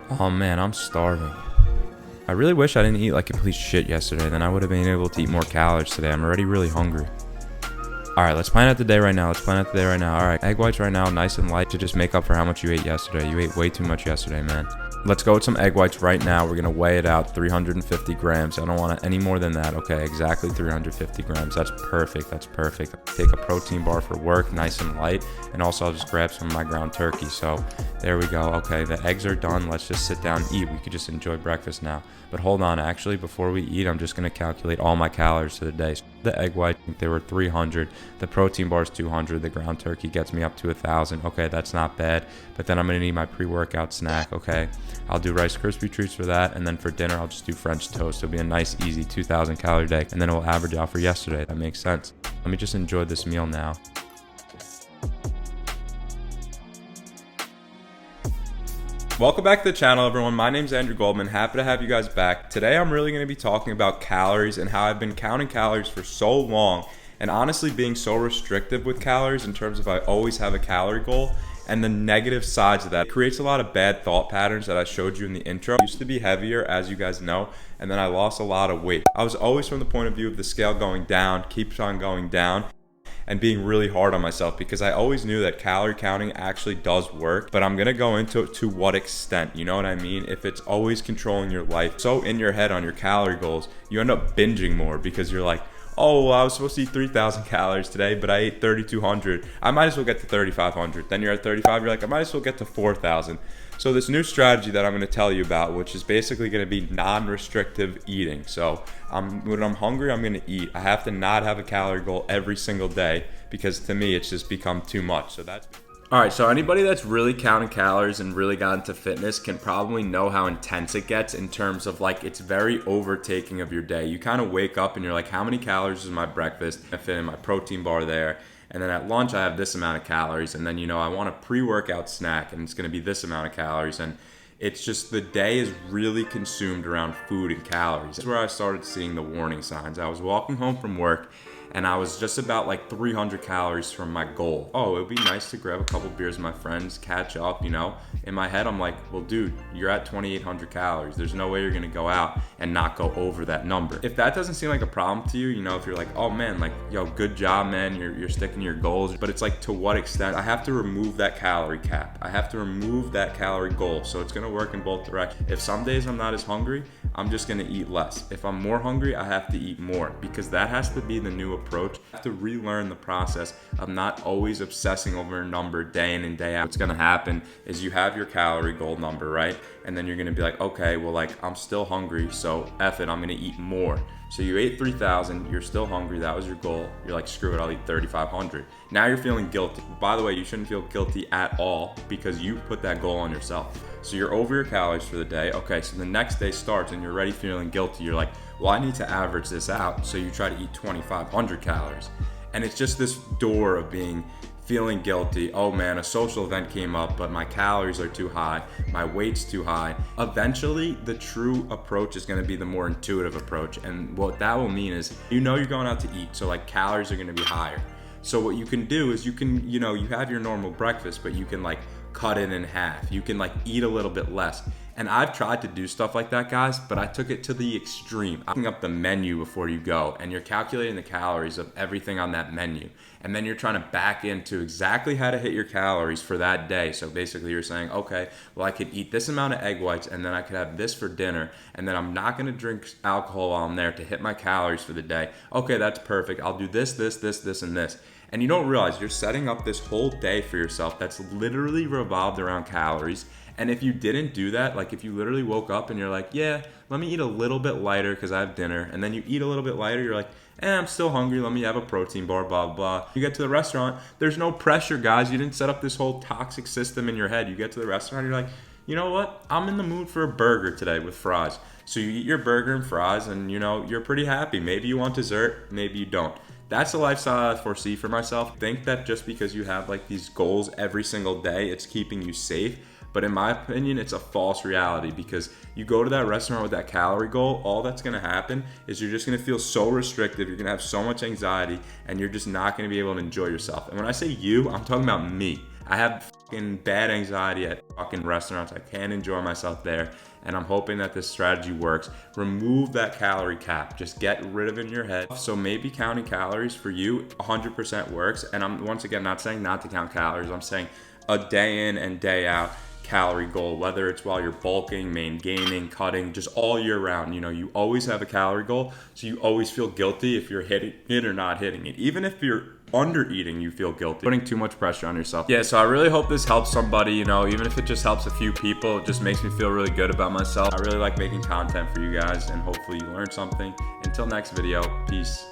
Oh man, I'm starving. I really wish I didn't eat like complete shit yesterday, then I would have been able to eat more calories today. I'm already really hungry. Alright, let's plan out the day right now. Alright, egg whites right now, nice and light to just make up for how much you ate yesterday. You ate way too much yesterday, man. Let's go with some egg whites right now. We're gonna weigh it out, 350 grams. I don't want any more than that. Okay, exactly 350 grams. That's perfect. Take a protein bar for work, nice and light. And also I'll just grab some of my ground turkey. So there we go. Okay, the eggs are done. Let's just sit down and eat. We could just enjoy breakfast now. But hold on, actually, before we eat, I'm just gonna calculate all my calories for the day. So the egg white, they were 300. The protein bar is 200. The ground turkey gets me up to 1,000. Okay, that's not bad. But then I'm gonna need my pre-workout snack. Okay, I'll do Rice Krispie treats for that, and then for dinner I'll just do French toast. It'll be a nice, easy 2,000 calorie day, and then it will average out for yesterday. That makes sense. Let me just enjoy this meal now. Welcome back to the channel, everyone. My name is Andrew Goldman. Happy to have you guys back. Today I'm really going to be talking about calories and how I've been counting calories for so long, and honestly being so restrictive with calories in terms of I always have a calorie goal, and the negative sides of that. It creates a lot of bad thought patterns that I showed you in the intro. I used to be heavier, as you guys know, and then I lost a lot of weight. I was always from the point of view of the scale going down, keeps on going down, and being really hard on myself because I always knew that calorie counting actually does work, but I'm gonna go into it to what extent, you know what I mean? If it's always controlling your life, so in your head on your calorie goals, you end up binging more because you're like, oh, well, I was supposed to eat 3,000 calories today, but I ate 3,200. I might as well get to 3,500. Then you're at 35, you're like, I might as well get to 4,000. So this new strategy that I'm going to tell you about, which is basically going to be non-restrictive eating. So when I'm hungry, I'm going to eat. I have to not have a calorie goal every single day because to me, it's just become too much. So that's... All right, so anybody that's really counting calories and really got into fitness can probably know how intense it gets in terms of like it's very overtaking of your day. You kind of wake up and you're like, how many calories is my breakfast? I fit in my protein bar there. And then at lunch, I have this amount of calories. And then, I want a pre-workout snack and it's going to be this amount of calories. And it's just the day is really consumed around food and calories. That's where I started seeing the warning signs. I was walking home from work and I was just about like 300 calories from my goal. Oh, it would be nice to grab a couple beers with my friends, catch up, In my head, I'm like, well, dude, you're at 2,800 calories. There's no way you're gonna go out and not go over that number. If that doesn't seem like a problem to you, if you're like, oh man, like, yo, good job, man, you're sticking to your goals. But it's like, to what extent? I have to remove that calorie cap. I have to remove that calorie goal. So it's gonna work in both directions. If some days I'm not as hungry, I'm just gonna eat less. If I'm more hungry, I have to eat more because that has to be the new approach. I have to relearn the process of not always obsessing over a number day in and day out. What's gonna happen is you have your calorie goal number, right? And then you're gonna be like, okay, well, like I'm still hungry, so F it, I'm gonna eat more. So you ate 3,000, you're still hungry, that was your goal. You're like, screw it, I'll eat 3,500. Now you're feeling guilty. By the way, you shouldn't feel guilty at all because you put that goal on yourself. So you're over your calories for the day. Okay, so the next day starts and you're already feeling guilty. You're like, well, I need to average this out. So you try to eat 2,500 calories. And it's just this door of feeling guilty. Oh man, a social event came up, but my calories are too high, my weight's too high. Eventually, the true approach is gonna be the more intuitive approach. And what that will mean is, you're going out to eat, so like calories are gonna be higher. So what you can do is you can, you have your normal breakfast, but you can like cut it in half. You can like eat a little bit less. And I've tried to do stuff like that, guys, but I took it to the extreme. Looking up the menu before you go, and you're calculating the calories of everything on that menu. And then you're trying to back into exactly how to hit your calories for that day. So basically you're saying, okay, well, I could eat this amount of egg whites, and then I could have this for dinner, and then I'm not gonna drink alcohol while I'm there to hit my calories for the day. Okay, that's perfect. I'll do this, and this. And you don't realize you're setting up this whole day for yourself that's literally revolved around calories. And if you didn't do that, like if you literally woke up and you're like, yeah, let me eat a little bit lighter because I have dinner, and then you eat a little bit lighter, you're like, I'm still hungry, let me have a protein bar, blah, blah. You get to the restaurant, there's no pressure, guys. You didn't set up this whole toxic system in your head. You get to the restaurant, you're like, you know what? I'm in the mood for a burger today with fries. So you eat your burger and fries and you're pretty happy. Maybe you want dessert, maybe you don't. That's the lifestyle I foresee for myself. Think that just because you have like these goals every single day, it's keeping you safe. But in my opinion, it's a false reality because you go to that restaurant with that calorie goal, all that's gonna happen is you're just gonna feel so restrictive, you're gonna have so much anxiety, and you're just not gonna be able to enjoy yourself. And when I say you, I'm talking about me. I have fucking bad anxiety at fucking restaurants. I can't enjoy myself there. And I'm hoping that this strategy works. Remove that calorie cap. Just get rid of it in your head. So maybe counting calories for you 100% works. And I'm once again not saying not to count calories. I'm saying a day in and day out calorie goal, whether it's while you're bulking, gaining, cutting, just all year round. You know, you always have a calorie goal, so you always feel guilty if you're hitting it or not hitting it. Even if you're under eating, you feel guilty, putting too much pressure on yourself. Yeah, so I really hope this helps somebody, you know, even if it just helps a few people. It just makes me feel really good about myself. I really like making content for you guys, and hopefully you learned something. Until next video, peace.